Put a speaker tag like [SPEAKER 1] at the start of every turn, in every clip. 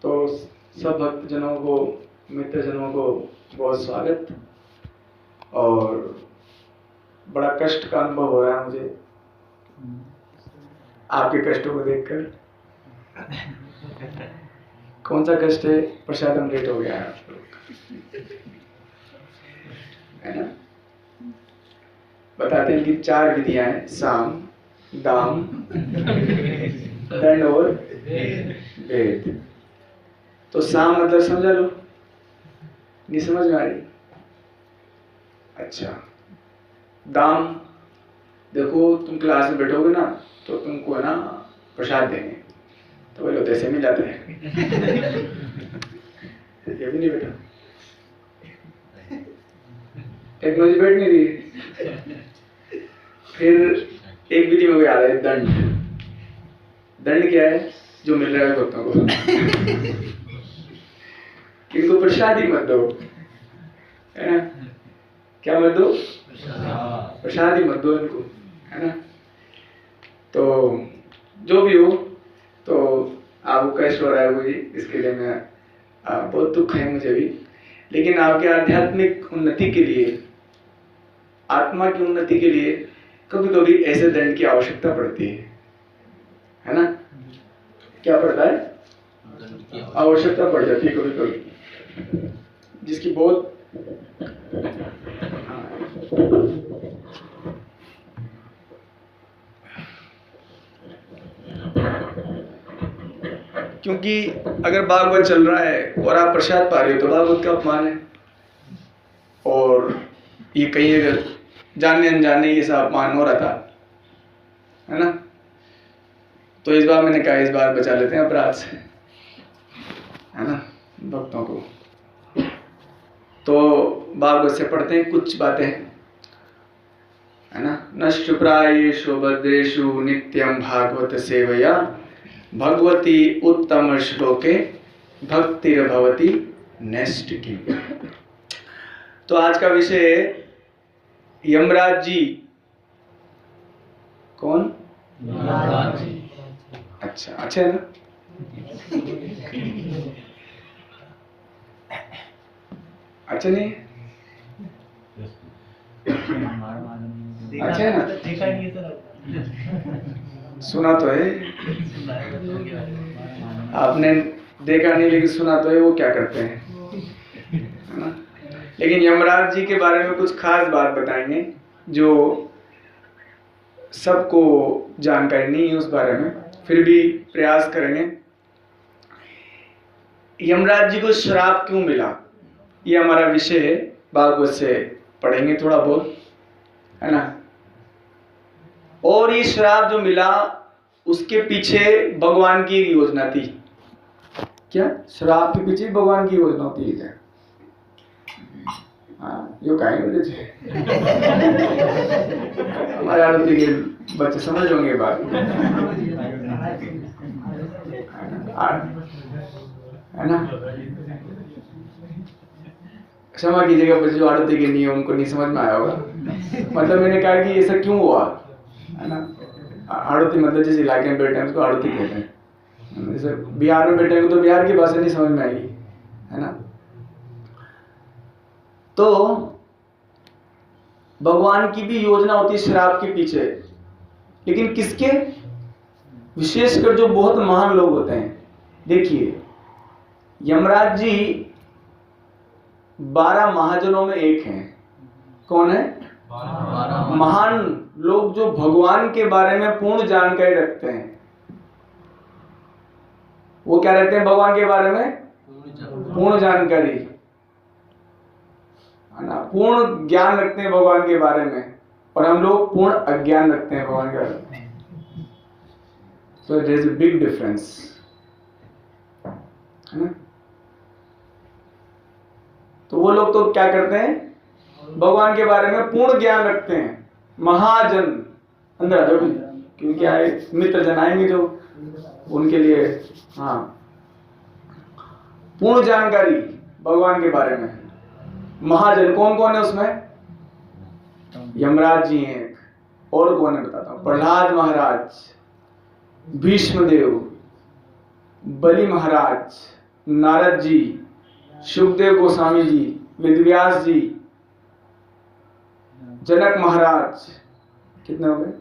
[SPEAKER 1] तो सब भक्तजनों को, मित्रजनों को बहुत स्वागत। और बड़ा कष्ट का अनुभव हो रहा है मुझे आपके कष्टों को देखकर। कौन सा कष्ट है? प्रसादम लेट हो गया है आप लोग, है ना। बताते हैं कि 4 विधियां हैं: साम, दाम, दंड और भेद। तो साम मतलब समझा लो, नहीं समझ में आ रही? अच्छा, दाम, देखो तुम क्लास में बैठोगे ना तो तुमको ना प्रसाद देंगे, तो बोलो ऐसे मिल जाता है। ये भी नहीं बेटा, टेक्नोलॉजी बैठ नहीं रही। फिर एक विधि में याद है, दंड। दंड क्या है? जो मिल रहा है भक्तों को, इनको प्रसाद ही मत दो, है ना। क्या मत दो? प्रसाद ही मत दो इनको, है ना। तो जो भी हो, तो आपको कष्ट हो रहा है मुझे, इसके लिए मैं बहुत दुख है मुझे भी। लेकिन आपके आध्यात्मिक उन्नति के लिए, आत्मा की उन्नति के लिए कभी कभी ऐसे दंड की आवश्यकता पड़ती है ना। क्या पड़ता है? आवश्यकता पड़ जाती है कभी कभी, जिसकी बहुत क्योंकि अगर भागवत चल रहा है और आप प्रसाद पा रहे हो तो भागवत का अपमान है। और ये कहीं अगर जाने अनजाने ये सब अपमान हो रहा था, है ना, तो इस बार मैंने कहा इस बार बचा लेते हैं अपराध से, है ना, भक्तों को। तो भागवत से पढ़ते हैं कुछ बातें, है ना। नष्ट प्रायेषु भद्रेषु नित्यं भागवत सेवया भगवती उत्तम श्लोके भक्तिर्भवति नैष्ठ की। तो आज का विषय है यमराज जी। कौन? यमराज जी। अच्छा है ना। अच्छा नहीं, अच्छा है ना। सुना तो है, आपने देखा नहीं लेकिन सुना तो है। वो क्या करते हैं, है ना। लेकिन यमराज जी के बारे में कुछ खास बात बताएंगे जो सबको जानकारी नहीं है उस बारे में, फिर भी प्रयास करेंगे। यमराज जी को श्राप क्यों मिला, ये हमारा विषय है। भागवत से पढ़ेंगे थोड़ा बहुत, है ना। और ये श्राप जो मिला उसके पीछे भगवान की एक योजना थी। क्या? श्राप के पीछे भगवान की योजना होती है क्या? हाँ, यो कहीं होते थे। हमारे आरती के बच्चे समझ होंगे बात, है ना। क्षमा कीजिएगा बच्चे जो आरती के नियम उनको नहीं समझ में आया होगा। मतलब मैंने कहा कि ऐसा क्यों हुआ, है ना। आड़ती मतलब जिस इलाके में बैठे हैं उसको आड़ती कहते हैं। जैसे बिहार में बैठे तो बिहार की भाषा नहीं समझ में आएगी, है ना। तो भगवान की भी योजना होती है श्राप के पीछे, लेकिन किसके? विशेषकर जो बहुत महान लोग होते हैं। देखिए, यमराज जी 12 महाजनों में एक हैं। कौन है? महान लोग जो भगवान के बारे में पूर्ण जानकारी रखते हैं। वो क्या रखते हैं भगवान के बारे में? पूर्ण जानकारी, है ना। पूर्ण ज्ञान रखते हैं भगवान के बारे में, और हम लोग पूर्ण अज्ञान रखते हैं भगवान के बारे में। So there is a big difference, है ना। तो वो लोग तो क्या करते हैं? भगवान के बारे में पूर्ण ज्ञान रखते हैं। महाजन अंदर आ जाओ, क्योंकि आए मित्र जन आएंगे जो उनके लिए, हाँ, पूर्ण जानकारी भगवान के बारे में। महाजन कौन कौन है उसमें? यमराज जी हैं, और कौन है बताता हूं। प्रहलाद महाराज, भीष्मदेव, बलि महाराज, नारद जी, सुखदेव गोस्वामी जी, वेदव्यास जी, जनक महाराज, कितने हो गए?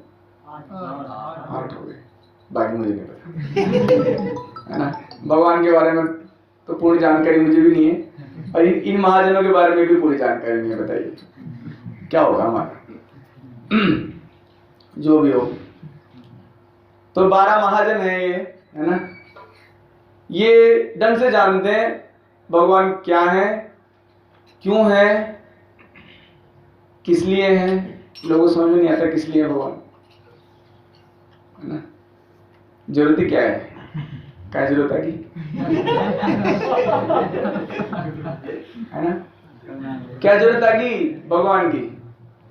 [SPEAKER 1] 8 हो गए, बाकी मुझे नहीं पता है ना। भगवान के बारे में तो पूरी जानकारी मुझे भी नहीं है, और इन महाजनों के बारे में भी पूरी जानकारी नहीं है। बताइए क्या होगा हमारा। जो भी हो, तो 12 महाजन है ये, है ना। ये ढंग से जानते हैं भगवान क्या है, क्यों है, किस लिए है। लोगों को समझ में नहीं आता किस लिए है भगवान, है ना। जरूरत ही क्या है, क्या जरूरत है की, है ना। क्या जरूरत है की भगवान की?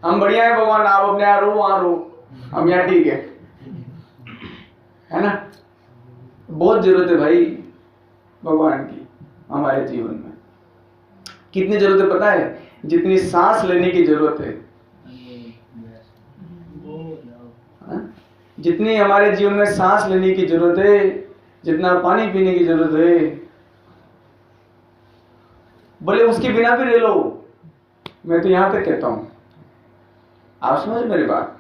[SPEAKER 1] हम बढ़िया है भगवान, आप अपने यहाँ रहो, वहां रहो, हम यहाँ ठीक है ना। बहुत जरूरत है भाई भगवान की हमारे जीवन में। कितनी जरूरत है पता है? जितनी सांस लेने की जरूरत है, जितनी हमारे जीवन में सांस लेने की जरूरत है, जितना पानी पीने की जरूरत है, बोले उसके बिना भी रह लो। मैं तो यहां तक कहता हूं, आप समझ मेरी बात,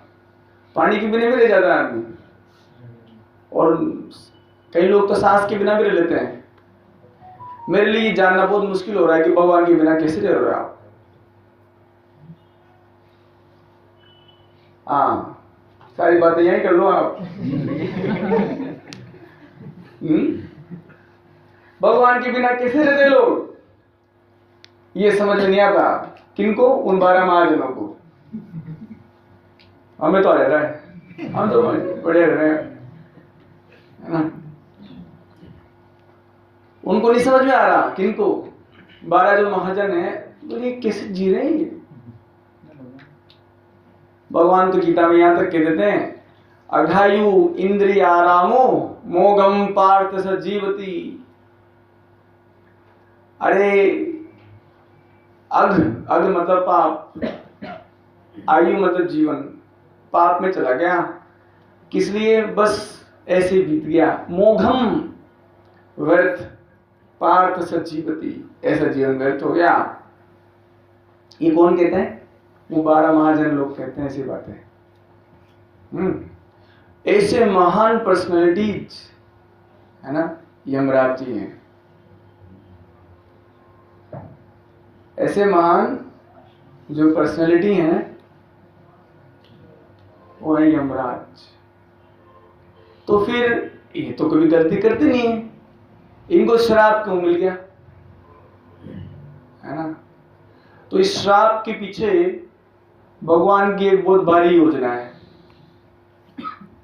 [SPEAKER 1] पानी के बिना भी रह जाता है आदमी, और कई लोग तो सांस के बिना भी रह लेते हैं। मेरे लिए जानना बहुत मुश्किल हो रहा है कि भगवान के बिना कैसे रह रहे हो आप। हाँ, सारी बातें यही कर लो आप। भगवान के बिना कैसे रहते लोग, ये समझ में नहीं आता। किनको? उन 12 महाजनों को। हमें तो रह रहा है, हम तो बड़े रह रहे हैं, है ना। उनको नहीं समझ में आ रहा। किनको? 12 जो महाजन है, बोले कैसे जी रहे हैं। भगवान तो गीता में यहां तक कह देते हैं, अघायु इंद्रियारामो मोगम पार्थ सजीवती। अरे अघ मतलब पाप, आयु मतलब जीवन, पाप में चला गया। किस लिए? बस ऐसे बीत गया। मोघम व्यर्थ, पार्थ सजीवती, ऐसा जीवन व्यर्थ हो गया। ये कौन कहते हैं? वो 12 महाजन लोग कहते हैं ऐसी बातें। ऐसे महान पर्सनैलिटीज, है ना, यमराज जी हैं। ऐसे महान जो पर्सनैलिटी हैं वो है यमराज। तो फिर ये तो कभी गलती करते नहीं है, इनको श्राप क्यों मिल गया, है ना। तो इस श्राप के पीछे भगवान की एक बहुत भारी योजना है।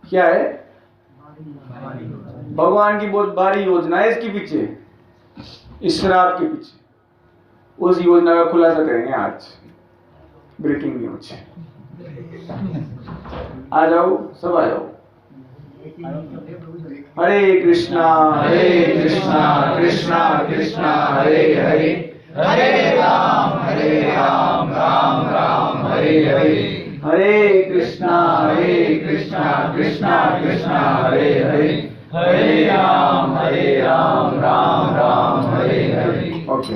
[SPEAKER 1] क्या है? भगवान की बहुत भारी योजना है इसके पीछे, इस श्राप के पीछे। उस योजना का खुलासा करेंगे आज, ब्रेकिंग न्यूज। आ जाओ, सब आ जाओ। हरे कृष्णा कृष्णा कृष्णा हरे हरे, हरे राम राम राम हरे हरे। हरे कृष्णा कृष्णा कृष्णा हरे हरे, हरे राम राम राम हरे हरे। Okay,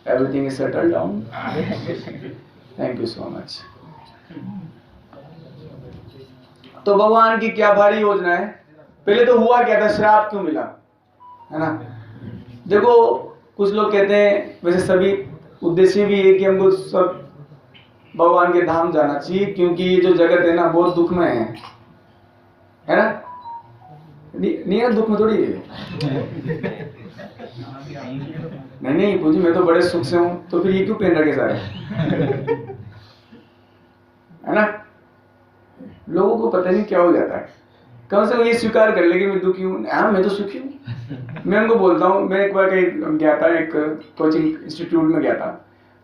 [SPEAKER 1] everything is settled down. Thank you so much. तो भगवान की क्या भारी योजना है। पहले तो हुआ क्या था, श्राप क्यों मिला, है ना। देखो, कुछ लोग कहते हैं, वैसे सभी उद्देश्य भी है कि हमको सब भगवान के धाम जाना चाहिए, क्योंकि ये जो जगत है ना बहुत दुख में है ना। नहीं है दुख में थोड़ी है। नहीं पूजी, मैं तो बड़े सुख से हूँ, तो फिर ये क्यों पहन रखे सारे, है ना। लोगों को पता नहीं क्या हो जाता है। कम से कम ये स्वीकार कर ले कि मैं दुखी हूँ। हाँ, मैं तो सुखी हूँ। मैं उनको बोलता हूँ, मैं एक बार कहीं गया था, एक कोचिंग इंस्टीट्यूट में गया था,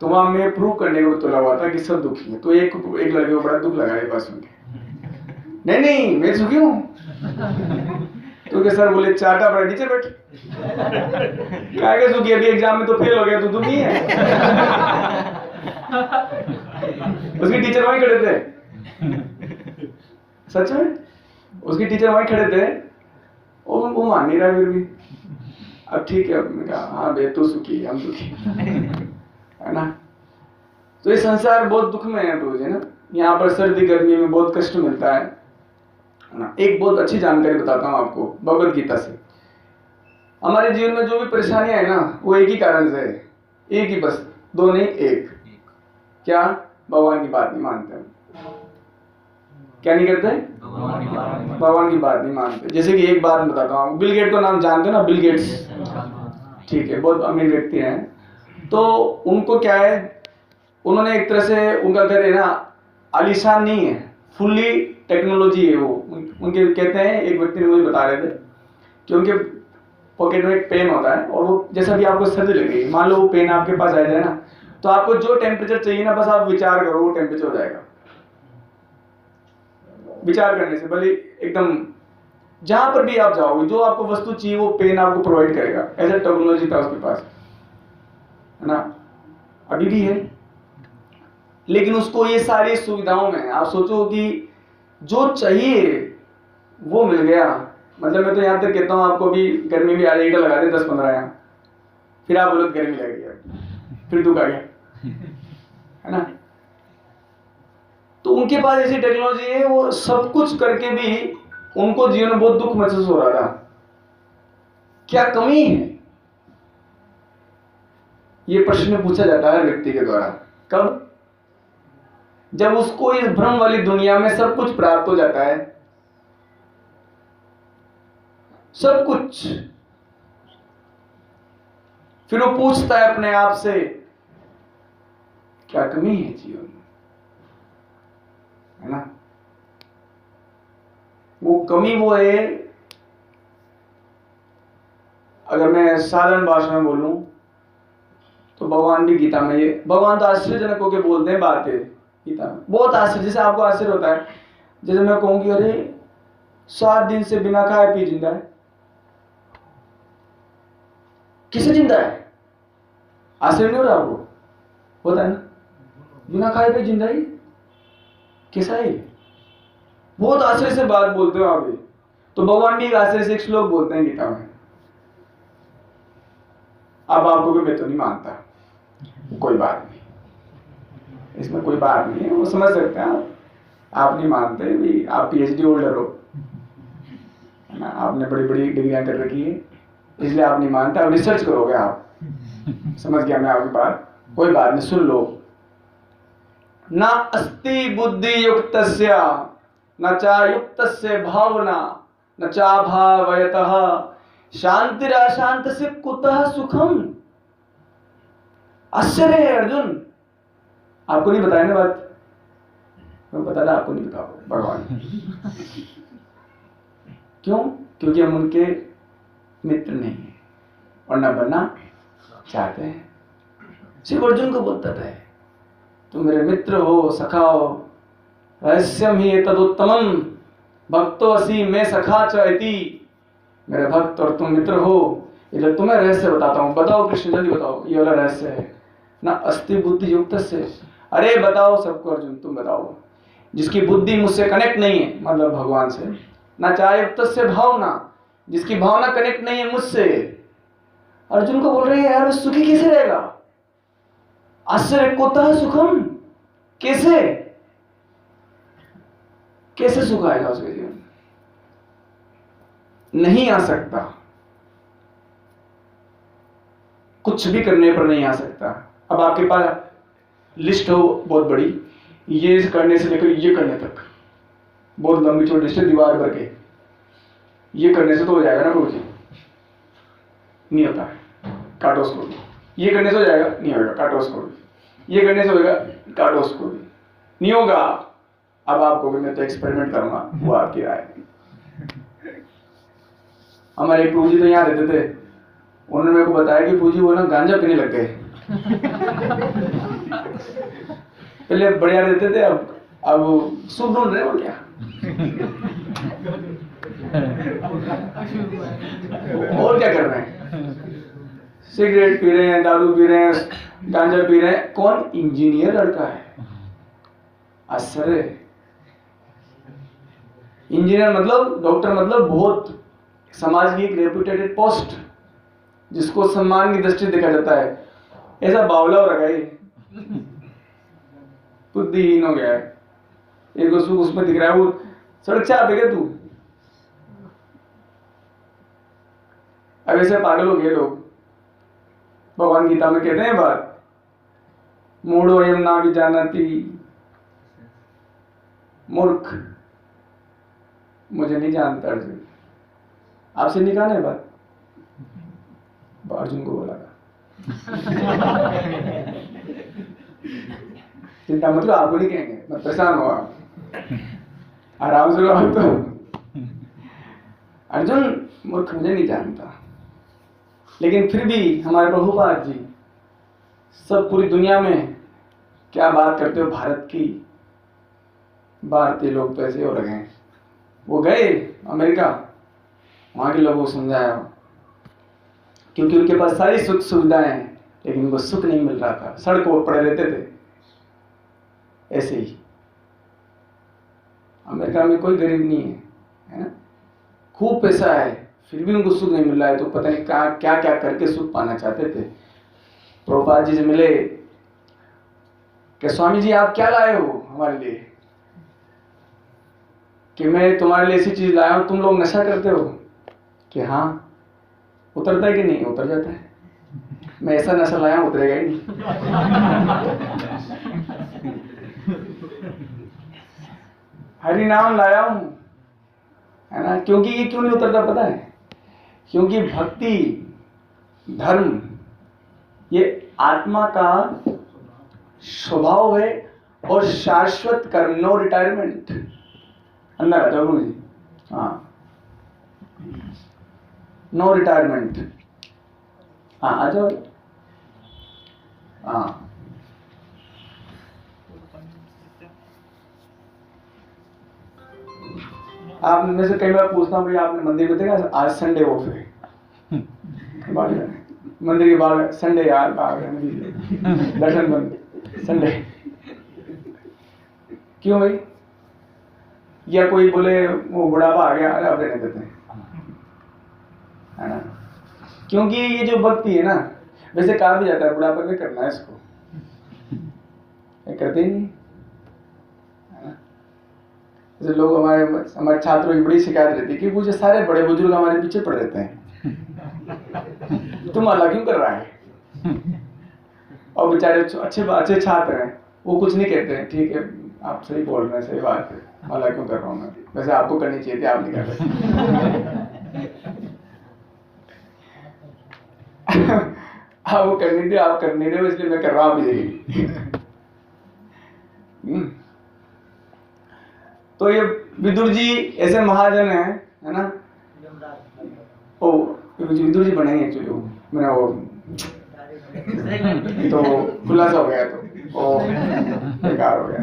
[SPEAKER 1] तो वहां मैं प्रूव करने को तुला हुआ था कि सब दुखी है। तो एक लड़के को बड़ा दुख लगा ये बात सुन के। नहीं मैं सुखी हूँ। तो क्या सर बोले, चाटा बड़ा टीचर बैठ क्या के सुखी, अभी एग्जाम में तो फेल हो गया, तो दुखी है। उसके टीचर वहीं खड़े थे, सच में उसके टीचर वहीं खड़े थे, वो मान नहीं रहा फिर भी। अब ठीक है, अब मैं कहा हाँ बे तू सुखी हम दुखी है ना। तो ये संसार बहुत दुख में है प्रभु जी ना, यहाँ पर सर्दी गर्मी में बहुत कष्ट मिलता है ना। एक बहुत अच्छी जानकारी बताता हूँ आपको भगवत गीता से। हमारे जीवन में जो भी परेशानियां है ना वो एक ही कारण से है, एक ही बस, दो नहीं एक। क्या? भगवान की बात नहीं मानते हम। क्या नहीं करते? भगवान की बात नहीं मानते। जैसे कि एक बात बताता हूँ, बिल गेट को नाम जानते हो ना, बिल गेट्स, ठीक है, बहुत अमीर व्यक्ति हैं। तो उनको क्या है, उन्होंने एक तरह से, उनका घर है ना आलीशान नहीं है, फुल्ली टेक्नोलॉजी है वो। उनके कहते हैं, एक व्यक्ति ने मुझे बता रहे थे कि उनके पॉकेट में एक पेन होता है और वो जैसा भी आपको सर्दी लगेगी, मान लो वो पेन आपके पास आ जाए ना, तो आपको जो टेम्परेचर चाहिए ना बस आप विचार करो वो टेम्परेचर हो जाएगा। विचार करने से भले एकदम जहां पर भी आप जाओगे, जो आपको वस्तु चाहिए वो पेन आपको प्रोवाइड करेगा। ऐसा टेक्नोलॉजी था उसके पास, है ना, अभी भी है। लेकिन उसको ये सारी सुविधाओं में आप सोचो कि जो चाहिए वो मिल गया। मतलब मैं तो यहाँ तक कहता हूँ, आपको भी गर्मी भी आ जाएगी तो लगा दे 10-15 यहाँ, फिर आप बोलो गर्मी लग गई, फिर दुख आ गया, है ना। तो उनके पास ऐसी टेक्नोलॉजी है, वो सब कुछ करके भी उनको जीवन में बहुत दुख महसूस हो रहा था। क्या कमी है? ये प्रश्न पूछा जाता है हर व्यक्ति के द्वारा। कब? जब उसको इस भ्रम वाली दुनिया में सब कुछ प्राप्त हो जाता है, सब कुछ, फिर वो पूछता है अपने आप से क्या कमी है जीवन में, है ना। वो कमी वो है, अगर मैं साधारण भाषा में बोलूं तो भगवान भी गीता में, ये भगवान तो आश्चर्यजनक होकर बोलते हैं बातें गीता में, बहुत आश्चर्य। जैसे आपको आश्चर्य होता है, जैसे मैं कहूं कि अरे 7 दिन से बिना खाए पी जिंदा है, किसे जिंदा है? आश्चर्य नहीं हो रहा आपको? होता है ना, बिना खाए पे जिंदा ही कैसा है? बहुत आश्चर्य से बात बोलते हो आप भी। तो भगवान भी एक आश्चर्य से एक श्लोक बोलते हैं गीता में। अब आपको भी मैं तो नहीं मानता, कोई बात नहीं, इसमें कोई बात नहीं है, वो समझ सकते हैं आप नहीं मानते भी, आप पीएचडी होल्डर हो, है ना, आपने बड़ी बड़ी डिग्रियां कर रखी है, इसलिए आप नहीं मानते, आप रिसर्च करोगे आप। समझ गया मैं आपकी बात, कोई बात नहीं, सुन लो। न अस्ति बुद्धि युक्तस्य न चा युक्तस्य भावना न चा भावयतः शांतिराशांतस्य कुतः सुखम। आश्चर्य है अर्जुन, आपको नहीं बताया ना बात, मैं बता था आपको नहीं बताओ भगवान। क्यों? क्योंकि हम उनके मित्र नहीं है और न बनना चाहते हैं। सिर्फ अर्जुन को बोलता था तुम मेरे मित्र हो, सखा हो, रहस्यम ही तदुत्तमम भक्तो असि मैं सखा च इति। मेरे भक्त और तुम मित्र हो, इसलिए तुम्हें रहस्य बताता हूं। बताओ कृष्ण, जल्दी बताओ, ये वाला रहस्य है ना। अस्ति बुद्धि युक्त से, अरे बताओ सबको अर्जुन, तुम बताओ। जिसकी बुद्धि मुझसे कनेक्ट नहीं है, मतलब भगवान से, ना चाहे युक्त से भावना, जिसकी भावना कनेक्ट नहीं है मुझसे। अर्जुन को बोल रहे हैं यार वो सुखी कैसे रहेगा? आश्चर्य कुतः सुखम, कैसे कैसे सुख आएगा उसके जीवन में? नहीं आ सकता, कुछ भी करने पर नहीं आ सकता। अब आपके पास लिस्ट हो बहुत बड़ी, ये करने से लेकर ये करने तक, बहुत लंबी चौड़ी लिस्ट है, दीवार भर के, ये करने से तो हो जाएगा ना प्रभु जी? नहीं होता है, काटो उसको भी। ये करने से हो जाएगा? नहीं होगा, काटो उसको भी। ये करने से होगा? काटो उसको भी, नहीं होगा। अब आपको भी मैं तो एक्सपेरिमेंट करूंगा, वो आपकी राय। हमारे एक प्रभु जी तो यहाँ रहते थे, उन्होंने मेरे को बताया कि प्रभु जी वो ना गांजा पीने लग गए। पहले बढ़िया रहते थे, अब सुख ढूंढ रहे हो क्या? और क्या कर रहे हैं? सिगरेट पी रहे हैं, दारू पी रहे हैं, गांजा पी रहे हैं। कौन? इंजीनियर लड़का है। आश्चर्य। इंजीनियर मतलब, डॉक्टर मतलब बहुत समाज की एक रेप्यूटेड पोस्ट, जिसको सम्मान की दृष्टि देखा जाता है, ऐसा बावला हो रखा है, बुद्धिहीन हो गया है। एक सुख उसमें दिख रहा है, वो सड़क चापेगा तू। अब ऐसे पागल हो गए लोग। भगवान गीता में कहते हैं बात, मूढ़ो यम ना विजानती, मूर्ख मुझे नहीं जानता अर्जुन। आपसे नहीं कहा ना बात, अर्जुन को बोला था। चिंता मतलब आपको नहीं कहेंगे, मैं परेशान हुआ, आराम से रहो। तो अर्जुन मूर्ख मुझे नहीं जानता, लेकिन फिर भी हमारे प्रभुपाद जी सब पूरी दुनिया में क्या बात करते हो भारत की। भारतीय लोग तो ऐसे हो रहे हैं। वो गए अमेरिका, वहां के लोगों को समझाया, क्योंकि उनके पास सारी सुख सुविधाएं हैं, लेकिन उनको सुख नहीं मिल रहा था, सड़कों पर पड़े रहते थे। ऐसे ही अमेरिका में कोई गरीब नहीं है ना, खूब पैसा है, फिर भी उनको सुख नहीं मिल रहा है। तो पता नहीं क्या क्या क्या करके सुख पाना चाहते थे। प्रभुपाद जी से मिले कि स्वामी जी आप क्या लाए हो हमारे लिए, कि मैं तुम्हारे लिए ऐसी चीज लाया हूं, तुम लोग नशा करते हो। कि हाँ, उतरता है कि नहीं? उतर जाता है। मैं ऐसा नशा लाया हूं, उतरेगा ही नहीं। हरि नाम लाया हूं, है ना। क्योंकि ये क्यों नहीं उतरता पता है? क्योंकि भक्ति धर्म ये आत्मा का स्वभाव है और शाश्वत कर्म, नो रिटायरमेंट। अंदर आ जाओ गुरु जी। हाँ, नो रिटायरमेंट। हाँ आ जाओ। हाँ आप में से कई बार पूछता हूँ, भैया आपने मंदिर में देखा आज संडे ऑफ है, मंदिर के बाहर संडे यार दर्शन बंद संडे। क्यों भाई? या कोई बोले वो बुढ़ापा आ गया, अरे आप रहने देते हैं, है ना। क्योंकि ये जो भक्ति है ना, वैसे कहा भी जाता है बुढ़ापा में करना है इसको, करते ही नहीं, है ना। जैसे लोग हमारे छात्रों की बड़ी शिकायत रहती है कि मुझे सारे बड़े बुजुर्ग हमारे पीछे पड़ रहते हैं, तुम अलग क्यों कर रहा है? और बेचारे अच्छे छात्र हैं, वो कुछ नहीं कहते हैं, ठीक है आप सही बोल रहे हैं, सही बात है, अलग क्यों कर रहा हूँ मैं, वैसे आपको करनी चाहिए थी, आप नहीं कर रहे। हाँ वो करनी थी, आप कर नहीं रहे हो, इसलिए मैं कर रहा हूँ अभी। तो ये विदुर जी ऐसे महाजन हैं, है ना। ओ विदुर जी बने एक्चुअली, वो मेरा वो तो खुलासा हो गया, तो ओ बेकार हो गया।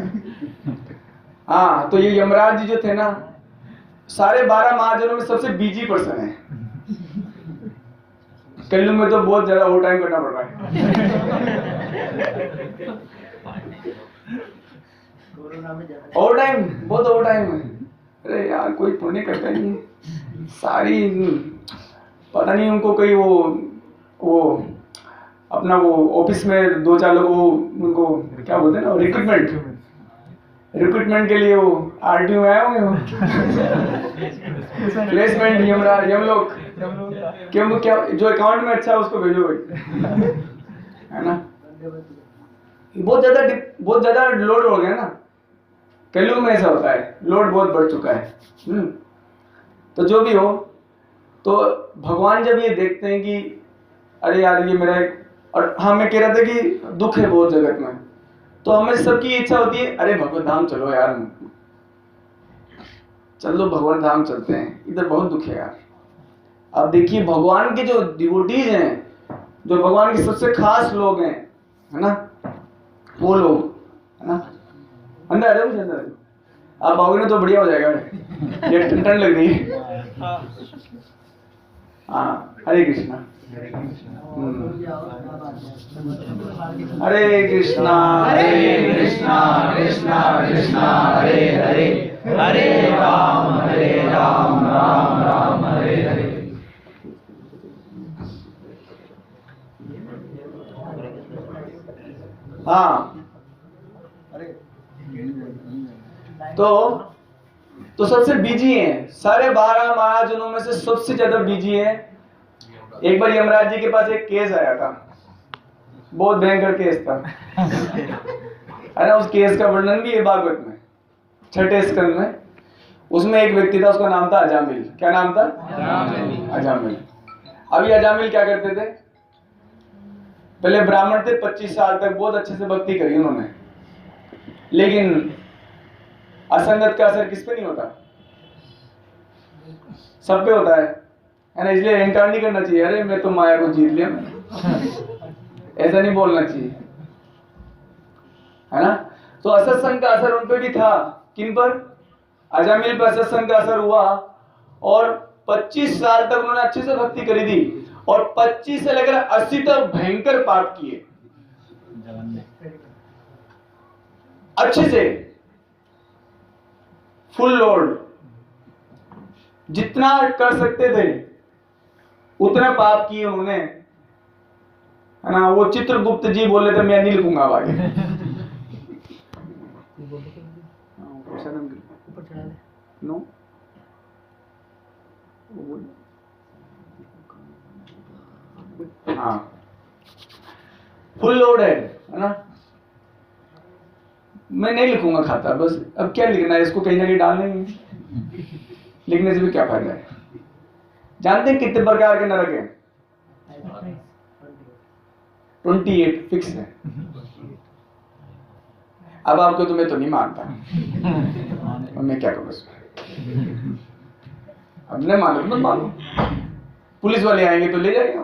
[SPEAKER 1] हाँ तो ये यमराज जी जो थे ना, सारे 12 महाजनों में सबसे बिजी पर्सन है। कलयुग में तो बहुत ज्यादा ओवर टाइम करना पड़ रहा है। ओवर टाइम, बहुत ओवर टाइम है। अरे यार कोई पुण्य करता नहीं है, सारी पता नहीं उनको कोई वो अपना वो ऑफिस में 2-4 लोगों उनको क्या बोलते हैं ना, रिक्रूटमेंट के लिए वो आरटीओ आए होंगे, प्लेसमेंट यमराज यमलोक क्यों, क्या जो अकाउंट में अच्छा है उसको भेजो भाई, है ना। बहुत ज्यादा लोड हो गया ना, कलयुग में ऐसा होता है, लोड बहुत बढ़ चुका है। तो जो भी हो, तो भगवान जब ये देखते हैं कि अरे यार ये मेरा और हाँ मैं कह रहा था कि दुख है बहुत जगत में, तो हमें सबकी इच्छा होती है अरे भगवत धाम चलो यार, चलो भगवान धाम चलते हैं, इधर बहुत दुख है यार। अब देखिए भगवान के जो डिवोटीज हैं, जो भगवान के सबसे खास लोग हैं, है ना, वो लोग, है ना, अंदर आ जाओ मुझे, अंदर आप आओगे ना तो बढ़िया हो जाएगा, ये ठंड लग रही है। हाँ हरे कृष्णा। हरे कृष्णा कृष्णा कृष्णा हरे हरे, हरे राम राम राम हरे हरे। हाँ, तो सबसे बिजी हैं सारे 12 महाजनों में से सबसे ज्यादा बिजी है। एक बार यमराज जी के पास एक केस आया था, बहुत भयंकर केस था है ना। उस केस का वर्णन भी है भागवत में 6ठे स्कंद में। उसमें एक व्यक्ति था, उसका नाम था अजामिल। क्या नाम था? अजामिल। अभी अजामिल क्या करते थे? पहले ब्राह्मण थे, 25 साल तक बहुत अच्छे से भक्ति करी उन्होंने, लेकिन असंगत का असर किस पे नहीं होता? सब पे होता है ना। इसलिए अहंकार नहीं करना चाहिए, अरे मैं तो माया को जीत लिया, ऐसा नहीं बोलना चाहिए, है ना। तो असत्संग का असर उन पे भी था। किन पर? अजामिल पर असत्संग का असर हुआ, और 25 साल तक उन्होंने अच्छे से भक्ति करी थी, और 25 से लेकर 80 तक भयंकर पाप किए अच्छे से, फुल लोड, जितना कर सकते थे उतना पाप किए उन्होंने, है ना। वो चित्रगुप्त जी बोले थे मैं नहीं लिखूंगा आगे। नो, हाँ, फुल लोड है ना। मैं नहीं लिखूंगा खाता, बस अब क्या लिखना है, इसको कहीं ना कहीं डालना ही है। लिखने से भी क्या फायदा है? जानते हैं कितने प्रकार के नरक हैं? 28 फिक्स है। अब आपको तो मैं तो नहीं मानता, और मैं क्या करूं इसमें? अब नहीं मानो तो मत मानो, पुलिस वाले आएंगे तो ले जाएंगे।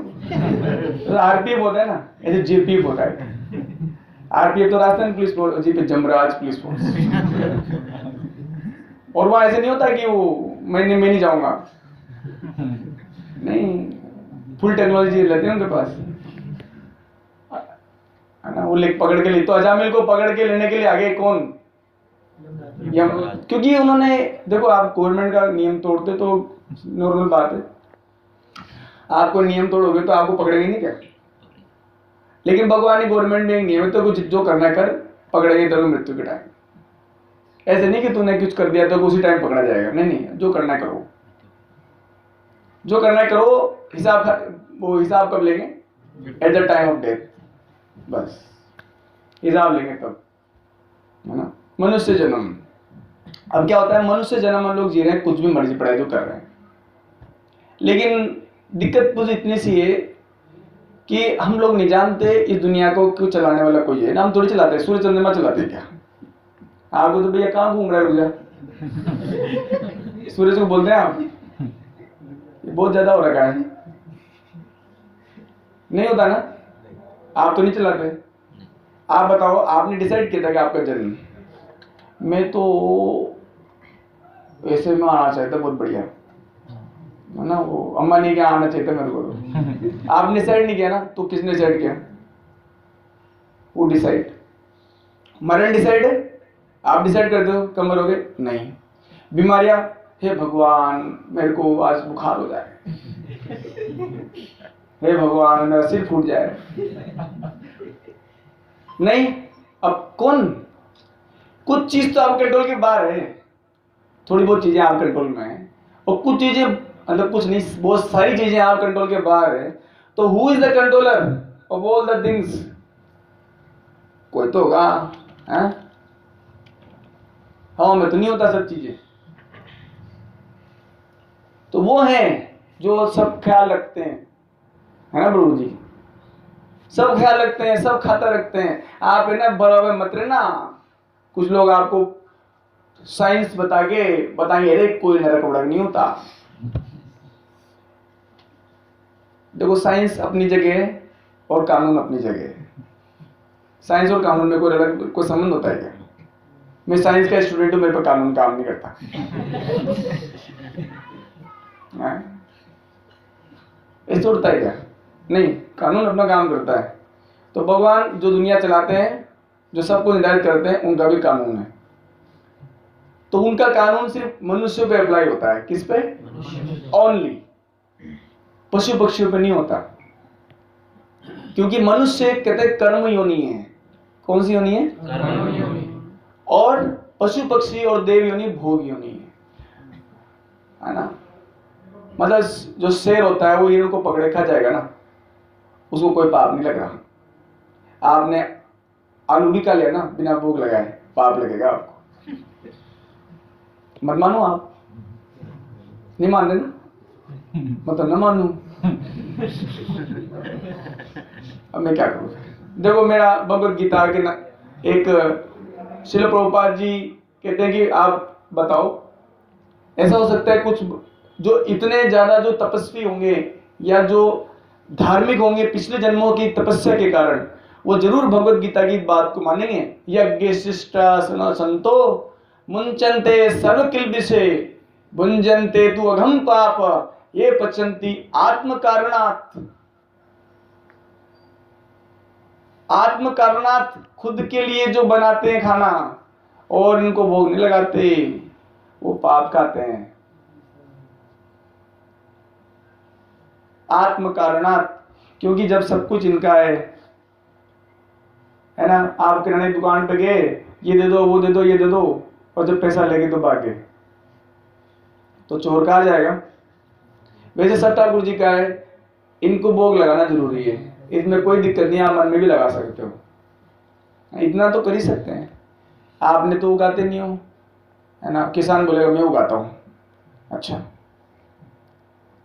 [SPEAKER 1] तो आरपीएफ होता है ना, ऐसे जेपीएफ होता है। आरपीएफ तो Rajasthan police force, GPF Jamraj police force. और वहां ऐसे नहीं होता कि वो मैं नहीं जाऊंगा, नहीं, फुल टेक्नोलॉजी रहती है उनके पास, है ना। वो लेक पकड़ के ले, तो अजामिल को पकड़ के लेने के लिए आगे कौन? क्योंकि उन्होंने, देखो आप गवर्नमेंट का नियम तोड़ते तो नॉर्मल बात है, आपको नियम तोड़ोगे तो आपको पकड़ेंगे नहीं क्या? लेकिन भगवान गवर्नमेंट में एक नियम है, तो कुछ जो करना कर, पकड़ेंगे तेरे को मृत्यु के टाइम। ऐसे नहीं कि तूने कुछ कर दिया तो उसी टाइम पकड़ा जाएगा, नहीं नहीं, जो करना करो, जो करना करो। हिसाब कब लेंगे? At the time of death, बस हिसाब लेंगे तब, है ना। मनुष्य जन्म, अब क्या होता है, मनुष्य जन्म हम लोग जी रहे हैं, कुछ भी मर्जी पढ़ाई जो कर रहे हैं, लेकिन दिक्कत कुछ इतनी सी है कि हम लोग नहीं जानते इस दुनिया को क्यों चलाने वाला कोई है ना। हम थोड़ी चलाते हैं, सूर्य चंद्रमा चलाते हैं क्या? आपको तो भैया कहाँ घूम रहा है, रुक जा। सूरज को बोलते हैं आप, ये बहुत ज्यादा हो रखा है, नहीं होता ना। आप तो नहीं चलाते। आप बताओ, आपने डिसाइड किया था कि आपका जन्म, मैं तो ऐसे में आना चाहिए था, बहुत बढ़िया, है ना। वो अम्मा ने क्या आना चाहिए था मेरे को, तो आपने डिसाइड नहीं किया ना, तो किसने डिसाइड किया? वो डिसाइड। मरण डिसाइड है, आप डिसाइड करते हो कब मरोगे? नहीं। बीमारियां, हे भगवान मेरे को आज बुखार हो जाए, हे भगवान मेरा सिर फूट जाए, नहीं। अब कौन? कुछ चीज तो आप कंट्रोल के बाहर है, थोड़ी बहुत चीजें आप कंट्रोल में है, और कुछ चीजें, मतलब कुछ नहीं, बहुत सारी चीजें आप कंट्रोल के बाहर है। तो who is the controller of all the things? कोई तो होगा, हैं? हाँ, मैं तो नहीं होता सब चीजें। तो वो है जो सब ख्याल रखते हैं, है ना प्रभु जी, सब ख्याल रखते हैं, सब खाता रखते हैं। आप है ना बराबर मत रहना। कुछ लोग आपको साइंस बता के बताएंगे अरे कोई नरक वरक नहीं होता। देखो, साइंस अपनी जगह है और कानून अपनी जगह है। साइंस और कानून में कोई संबंध होता है क्या? मैं साइंस का स्टूडेंट हूं, मेरे पर कानून काम नहीं करता। ऐसे होता है क्या? नहीं, कानून अपना काम करता है। तो भगवान जो दुनिया चलाते हैं, जो सबको निर्धारित करते हैं, उनका भी कानून है। तो उनका कानून सिर्फ मनुष्यों पे अप्लाई होता है। किस पे? ओनली। पशु पक्षियों पे नहीं होता, क्योंकि मनुष्य कहते कर्म योनि है। कौन सी योनि है? और पशु पक्षी और देव योनि भोग योनि है ना। मतलब जो शेर होता है वो हिरण को पकड़े खा जाएगा ना, उसको कोई पाप नहीं लग रहा। आपने आलू भी खा लिया ना बिना भोग लगाए, पाप लगेगा आपको। मत मानो, आप नहीं मान रहे ना, मतलब न मानू। अब मैं क्या करूं? देखो मेरा भगवत गीता के ना एक श्रील प्रभुपाद जी कहते हैं कि आप बताओ, ऐसा हो सकता है कुछ जो इतने ज्यादा जो तपस्वी होंगे या जो धार्मिक होंगे पिछले जन्मों की तपस्या के कारण, वो जरूर भगवत गीता की बात को मानेंगे। यज्ञ शिष्टा संतो मुंचन्ते सर्व किल्बिषे भुंजन्ते तु अघम पाप ये पचन्ति आत्म कारणात्। आत्म कारणात्, खुद के लिए जो बनाते हैं खाना और इनको भोग नहीं लगाते, वो पाप खाते हैं। आत्म कारणात्, क्योंकि जब सब कुछ इनका है ना। आप किराने की दुकान पे गए, ये दे दो वो दे दो ये दे दो, और जब पैसा लेके तो भागे, तो चोर कहा जाएगा। वैसे सब ठाकुर जी का है, इनको भोग लगाना जरूरी है, इसमें कोई दिक्कत नहीं, आप मन में भी लगा सकते हो, इतना तो कर ही सकते हैं। आपने तो उगाते नहीं हो, है ना। किसान बोलेगा मैं उगाता हूँ, अच्छा